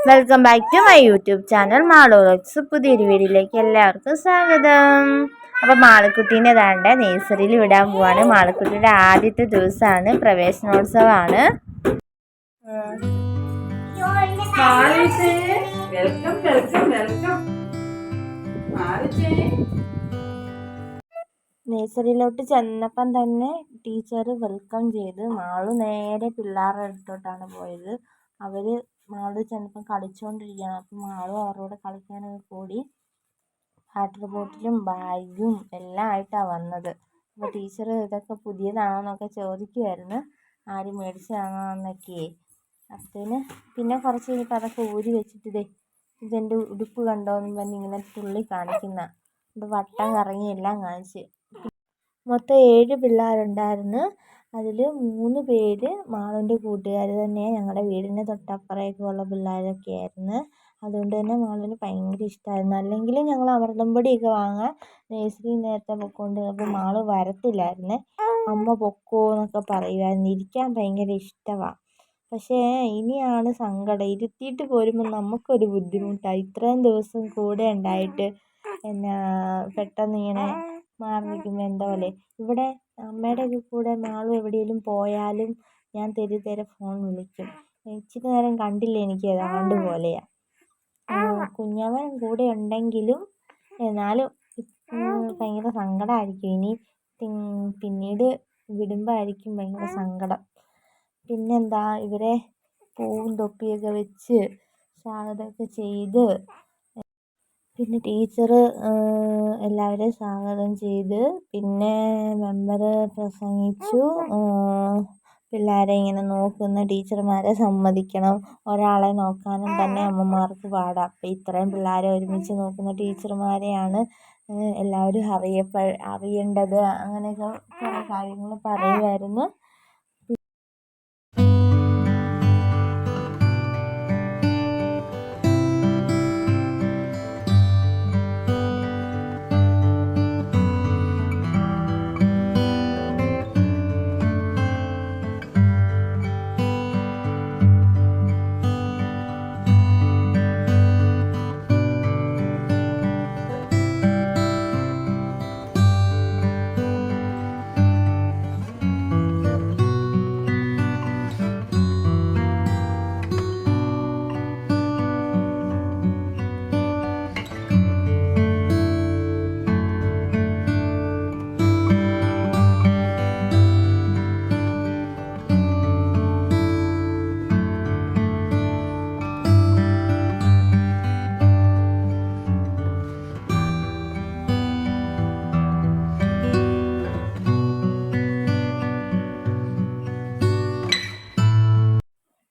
Welcome back to my YouTube channel മാളോളക്സ്. പുതിയൊരു വീഡിയോയിലേക്ക് എല്ലാവർക്കും സ്വാഗതം. അപ്പോൾ മാളക്കുട്ടീനെ താണ്ടെ നേഴ്സറിയിൽ വിടാൻ പോവാണ്. മാളക്കുട്ടിയുടെ ആദ്യത്തെ ദിവസമാണ്, പ്രവേശനോത്സവമാണ്. നേഴ്സറിയിലോട്ട് ചെന്നപ്പം തന്നെ ടീച്ചർ വെൽക്കം ചെയ്ത്. മാളു നേരെ പിള്ളേരുടെ അടുത്തോട്ടാണ് പോയത്. അവർ മാളു ചെന്നപ്പം കളിച്ചുകൊണ്ടിരിക്കുകയാണ്. അപ്പം മാളു അവരോട് കളിക്കാനൊക്കെ കൂടി. വാട്ടർ ബോട്ടിലും ബാഗും എല്ലാം ആയിട്ടാണ് വന്നത്. അപ്പോൾ ടീച്ചർ ഇതൊക്കെ പുതിയതാണോന്നൊക്കെ ചോദിക്കുമായിരുന്നു, ആര് മേടിച്ചതാണോ എന്നൊക്കെ. അപ്പത്തേന് പിന്നെ കുറച്ച് കഴിഞ്ഞപ്പോൾ അതൊക്കെ ഊരി വെച്ചിട്ട് ഇതെൻ്റെ ഉടുപ്പ് കണ്ടോയെന്നും പറഞ്ഞ് ഇങ്ങനെ തുള്ളി കാണിക്കുന്ന ഇത് വട്ടം കറങ്ങി എല്ലാം കാണിച്ച്. മൊത്തം 7 പിള്ളേരുണ്ടായിരുന്നു. അതിൽ 3 പേര് മാളുവിൻ്റെ കൂട്ടുകാർ തന്നെയാണ്. ഞങ്ങളുടെ വീടിൻ്റെ തൊട്ടപ്പുറമൊക്കെ ഉള്ള പിള്ളേരൊക്കെ ആയിരുന്നു. അതുകൊണ്ട് തന്നെ മാളുവിന് ഭയങ്കര ഇഷ്ടമായിരുന്നു. അല്ലെങ്കിലും ഞങ്ങൾ അമൃതം പൊടിയൊക്കെ വാങ്ങാൻ നേഴ്സറിയിൽ നേരത്തെ പൊയ്ക്കൊണ്ട് അപ്പോൾ മാളു വരത്തില്ലായിരുന്നേ. അമ്മ പൊക്കോ എന്നൊക്കെ പറയുമായിരുന്നു. ഇരിക്കാൻ ഭയങ്കര ഇഷ്ടമാണ്. പക്ഷേ ഇനിയാണ് സങ്കടം. ഇരുത്തിയിട്ട് പോരുമ്പോൾ നമുക്കൊരു ബുദ്ധിമുട്ടാണ്. ഇത്രയും ദിവസം കൂടെ ഉണ്ടായിട്ട് പെട്ടെന്ന് ഇങ്ങനെ മാറി നിൽക്കുമ്പോൾ എന്താ പോലെ. ഇവിടെ അമ്മയുടെയൊക്കെ കൂടെ മാളു എവിടെയെങ്കിലും പോയാലും ഞാൻ തെരെ ഫോൺ വിളിക്കും. ഇച്ചിരി നേരം കണ്ടില്ല എനിക്ക് ഏതാണ്ട് പോലെയാണ്. കുഞ്ഞവൻ കൂടെ ഉണ്ടെങ്കിലും എന്നാലും ഭയങ്കര സങ്കടമായിരിക്കും. ഇനി പിന്നീട് വിടുമ്പോൾ ആയിരിക്കും ഭയങ്കര സങ്കടം. പിന്നെന്താ, ഇവരെ പൂവും തൊപ്പിയൊക്കെ വെച്ച് സ്വാഗതമൊക്കെ ചെയ്ത്. പിന്നെ ടീച്ചർ എല്ലാവരെയും സ്വാഗതം ചെയ്ത്. പിന്നെ മെമ്പർ പ്രസംഗിച്ചു. പിള്ളേരെ ഇങ്ങനെ നോക്കുന്ന ടീച്ചർമാരെ സമ്മതിക്കണം. ഒരാളെ നോക്കാനും തന്നെ അമ്മമാർക്ക് പാടാം. അപ്പോൾ ഇത്രയും പിള്ളേരെ ഒരുമിച്ച് നോക്കുന്ന ടീച്ചർമാരെയാണ് എല്ലാവരും അറിയേണ്ടത്. അങ്ങനെയൊക്കെ കുറേ കാര്യങ്ങൾ പറയുമായിരുന്നു.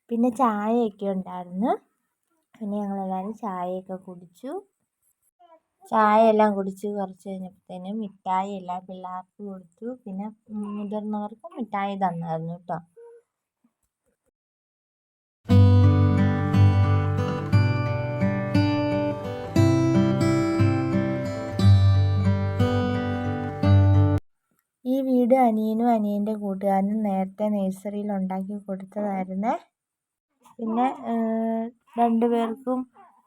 പിന്നെ ചായയൊക്കെ ഉണ്ടായിരുന്നു. പിന്നെ ഞങ്ങളെല്ലാവരും ചായയൊക്കെ കുടിച്ചു. ചായയെല്ലാം കുടിച്ച് കുറച്ച് കഴിഞ്ഞപ്പോഴത്തേനും മിഠായി എല്ലാ പിള്ളേർക്ക് കൊടുത്തു. പിന്നെ മുതിർന്നവർക്കും മിഠായി തന്നായിരുന്നു കേട്ടോ. ഈ വീട് അനിയനും അനിയൻ്റെ കൂട്ടുകാരനും നേരത്തെ നേഴ്സറിയിൽ ഉണ്ടാക്കി കൊടുത്തതായിരുന്നേ. പിന്നെ 2 പേർക്കും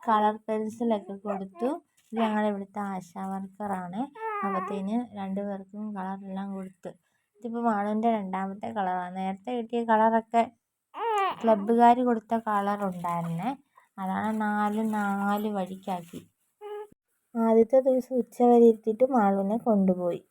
കളർ പെൻസിലൊക്കെ കൊടുത്തു. ഇത് ഞങ്ങളുടെ ഇവിടുത്തെ ആശാ വർക്കറാണ്. അപ്പോഴത്തേന് 2 പേർക്കും കളറെല്ലാം കൊടുത്ത്. ഇതിപ്പോൾ മാളുവിൻ്റെ 2ാമത്തെ കളറാണ്. നേരത്തെ കിട്ടിയ കളറൊക്കെ ക്ലബ്ബുകാർ കൊടുത്ത കളറുണ്ടായിരുന്നേ. അതാണ് 4 വഴിക്കാക്കി. ആദ്യത്തെ ദിവസം ഉച്ചവരെ ഇരുത്തിയിട്ട് മാളുവിനെ കൊണ്ടുപോയി.